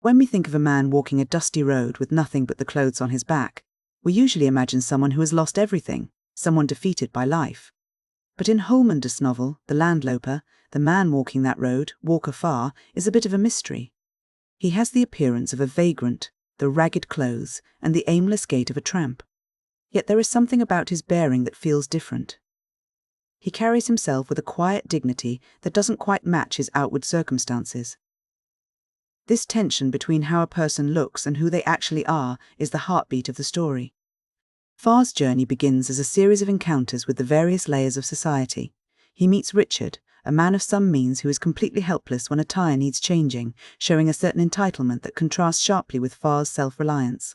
When we think of a man walking a dusty road with nothing but the clothes on his back, we usually imagine someone who has lost everything, someone defeated by life. But in Holman's novel, The Landloper, the man walking that road, Walker Farr, is a bit of a mystery. He has the appearance of a vagrant, the ragged clothes, and the aimless gait of a tramp. Yet there is something about his bearing that feels different. He carries himself with a quiet dignity that doesn't quite match his outward circumstances. This tension between how a person looks and who they actually are is the heartbeat of the story. Farr's journey begins as a series of encounters with the various layers of society. He meets Richard, a man of some means who is completely helpless when a tire needs changing, showing a certain entitlement that contrasts sharply with Farr's self-reliance.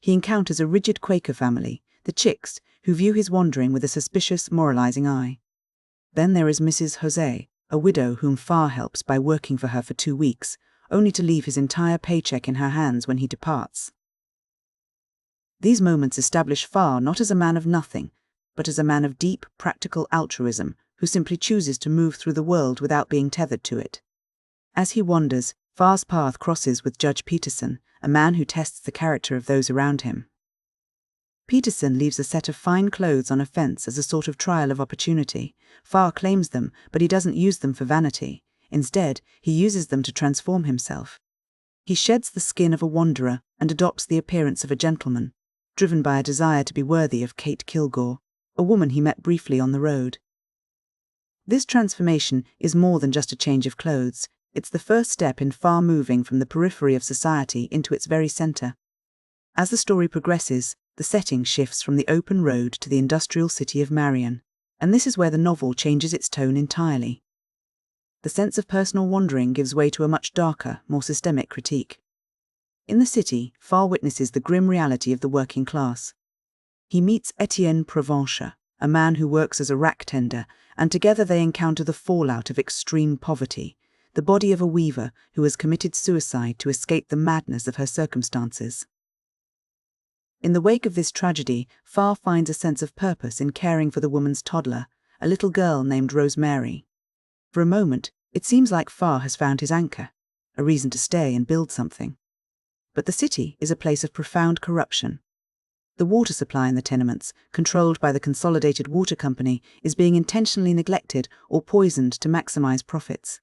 He encounters a rigid Quaker family, the Chicks, who view his wandering with a suspicious, moralizing eye. Then there is Mrs. Jose, a widow whom Farr helps by working for her for 2 weeks, only to leave his entire paycheck in her hands when he departs. These moments establish Farr not as a man of nothing, but as a man of deep, practical altruism who simply chooses to move through the world without being tethered to it. As he wanders, Farr's path crosses with Judge Peterson, a man who tests the character of those around him. Peterson leaves a set of fine clothes on a fence as a sort of trial of opportunity. Farr claims them, but he doesn't use them for vanity. Instead, he uses them to transform himself. He sheds the skin of a wanderer and adopts the appearance of a gentleman, driven by a desire to be worthy of Kate Kilgore, a woman he met briefly on the road. This transformation is more than just a change of clothes. It's the first step in Farr moving from the periphery of society into its very center. As the story progresses, the setting shifts from the open road to the industrial city of Marion, and this is where the novel changes its tone entirely. The sense of personal wandering gives way to a much darker, more systemic critique. In the city, Farr witnesses the grim reality of the working class. He meets Etienne Provencher, a man who works as a rack tender, and together they encounter the fallout of extreme poverty, the body of a weaver who has committed suicide to escape the madness of her circumstances. In the wake of this tragedy, Farr finds a sense of purpose in caring for the woman's toddler, a little girl named Rosemary. For a moment, it seems like Farr has found his anchor, a reason to stay and build something. But the city is a place of profound corruption. The water supply in the tenements, controlled by the Consolidated Water Company, is being intentionally neglected or poisoned to maximize profits.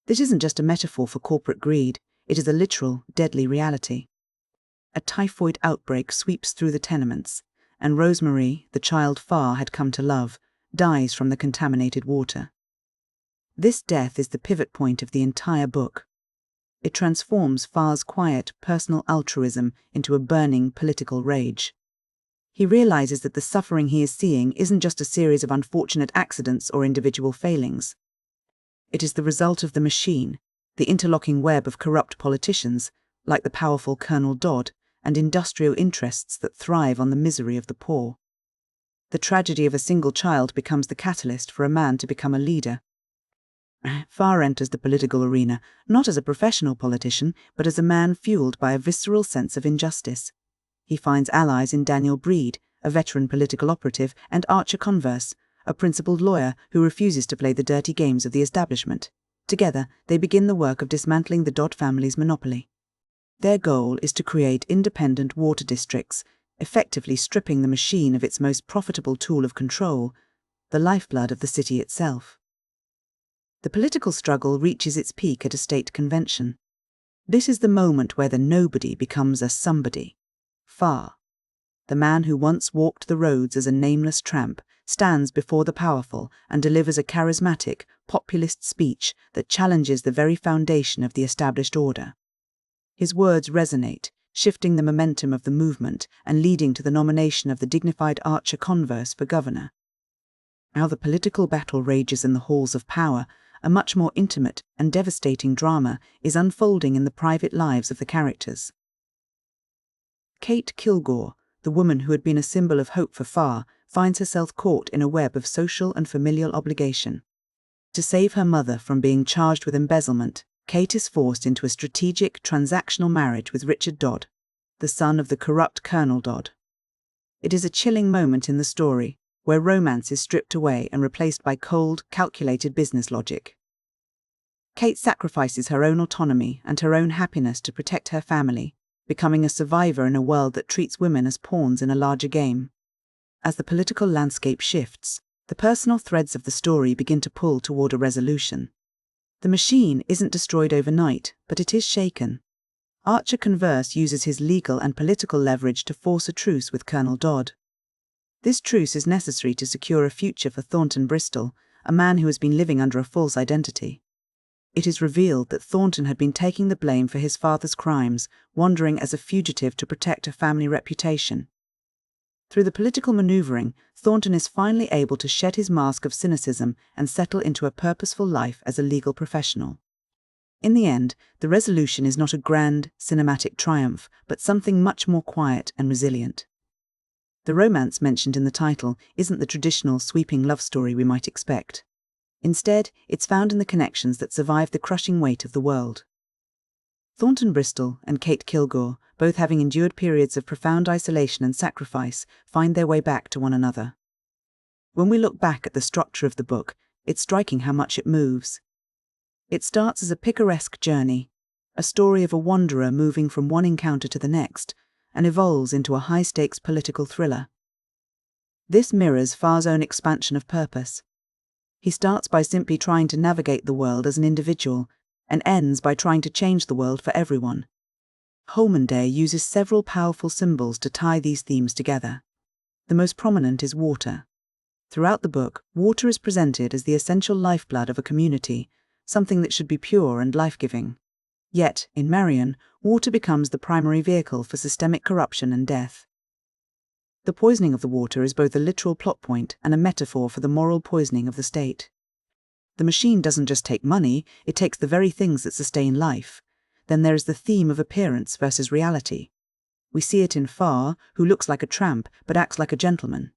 This isn't just a metaphor for corporate greed, it is a literal, deadly reality. A typhoid outbreak sweeps through the tenements, and Rosemary, the child Farr had come to love, dies from the contaminated water. This death is the pivot point of the entire book. It transforms Farr's quiet, personal altruism into a burning political rage. He realizes that the suffering he is seeing isn't just a series of unfortunate accidents or individual failings. It is the result of the machine, the interlocking web of corrupt politicians, like the powerful Colonel Dodd, and industrial interests that thrive on the misery of the poor. The tragedy of a single child becomes the catalyst for a man to become a leader. Farr enters the political arena not as a professional politician, but as a man fueled by a visceral sense of injustice. He finds allies in Daniel Breed, a veteran political operative, and Archer Converse, a principled lawyer who refuses to play the dirty games of the establishment. Together, they begin the work of dismantling the Dodd family's monopoly. Their goal is to create independent water districts, effectively stripping the machine of its most profitable tool of control, the lifeblood of the city itself. The political struggle reaches its peak at a state convention. This is the moment where the nobody becomes a somebody. Farr, the man who once walked the roads as a nameless tramp, stands before the powerful and delivers a charismatic, populist speech that challenges the very foundation of the established order. His words resonate, shifting the momentum of the movement and leading to the nomination of the dignified Archer Converse for governor. How the political battle rages in the halls of power, a much more intimate and devastating drama is unfolding in the private lives of the characters. Kate Kilgore, the woman who had been a symbol of hope for Farr, finds herself caught in a web of social and familial obligation. To save her mother from being charged with embezzlement, Kate is forced into a strategic, transactional marriage with Richard Dodd, the son of the corrupt Colonel Dodd. It is a chilling moment in the story, where romance is stripped away and replaced by cold, calculated business logic. Kate sacrifices her own autonomy and her own happiness to protect her family, becoming a survivor in a world that treats women as pawns in a larger game. As the political landscape shifts, the personal threads of the story begin to pull toward a resolution. The machine isn't destroyed overnight, but it is shaken. Archer Converse uses his legal and political leverage to force a truce with Colonel Dodd. This truce is necessary to secure a future for Thornton Bristol, a man who has been living under a false identity. It is revealed that Thornton had been taking the blame for his father's crimes, wandering as a fugitive to protect a family reputation. Through the political maneuvering, Thornton is finally able to shed his mask of cynicism and settle into a purposeful life as a legal professional. In the end, the resolution is not a grand, cinematic triumph, but something much more quiet and resilient. The romance mentioned in the title isn't the traditional sweeping love story we might expect. Instead, it's found in the connections that survive the crushing weight of the world. Thornton Bristol and Kate Kilgore, both having endured periods of profound isolation and sacrifice, find their way back to one another. When we look back at the structure of the book, it's striking how much it moves. It starts as a picaresque journey, a story of a wanderer moving from one encounter to the next, and evolves into a high-stakes political thriller. This mirrors Farr's own expansion of purpose. He starts by simply trying to navigate the world as an individual, and ends by trying to change the world for everyone. Holman uses several powerful symbols to tie these themes together. The most prominent is water. Throughout the book, water is presented as the essential lifeblood of a community, something that should be pure and life-giving. Yet, in Marion, water becomes the primary vehicle for systemic corruption and death. The poisoning of the water is both a literal plot point and a metaphor for the moral poisoning of the state. The machine doesn't just take money, it takes the very things that sustain life. Then there is the theme of appearance versus reality. We see it in Farr, who looks like a tramp but acts like a gentleman.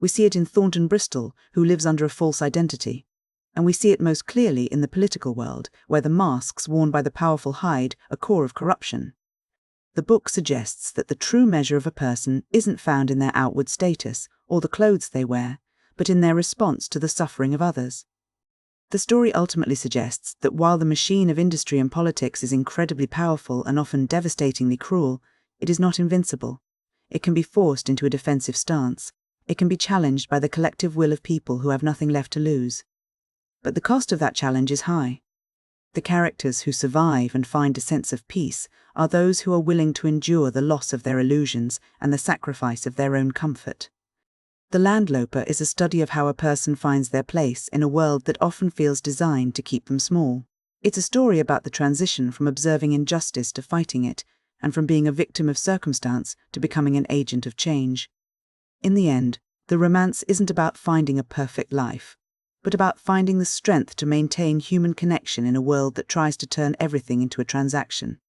We see it in Thornton Bristol, who lives under a false identity. And we see it most clearly in the political world, where the masks worn by the powerful hide a core of corruption. The book suggests that the true measure of a person isn't found in their outward status or the clothes they wear, but in their response to the suffering of others. The story ultimately suggests that while the machine of industry and politics is incredibly powerful and often devastatingly cruel, it is not invincible. It can be forced into a defensive stance. It can be challenged by the collective will of people who have nothing left to lose. But the cost of that challenge is high. The characters who survive and find a sense of peace are those who are willing to endure the loss of their illusions and the sacrifice of their own comfort. The Landloper is a study of how a person finds their place in a world that often feels designed to keep them small. It's a story about the transition from observing injustice to fighting it, and from being a victim of circumstance to becoming an agent of change. In the end, the romance isn't about finding a perfect life, but about finding the strength to maintain human connection in a world that tries to turn everything into a transaction.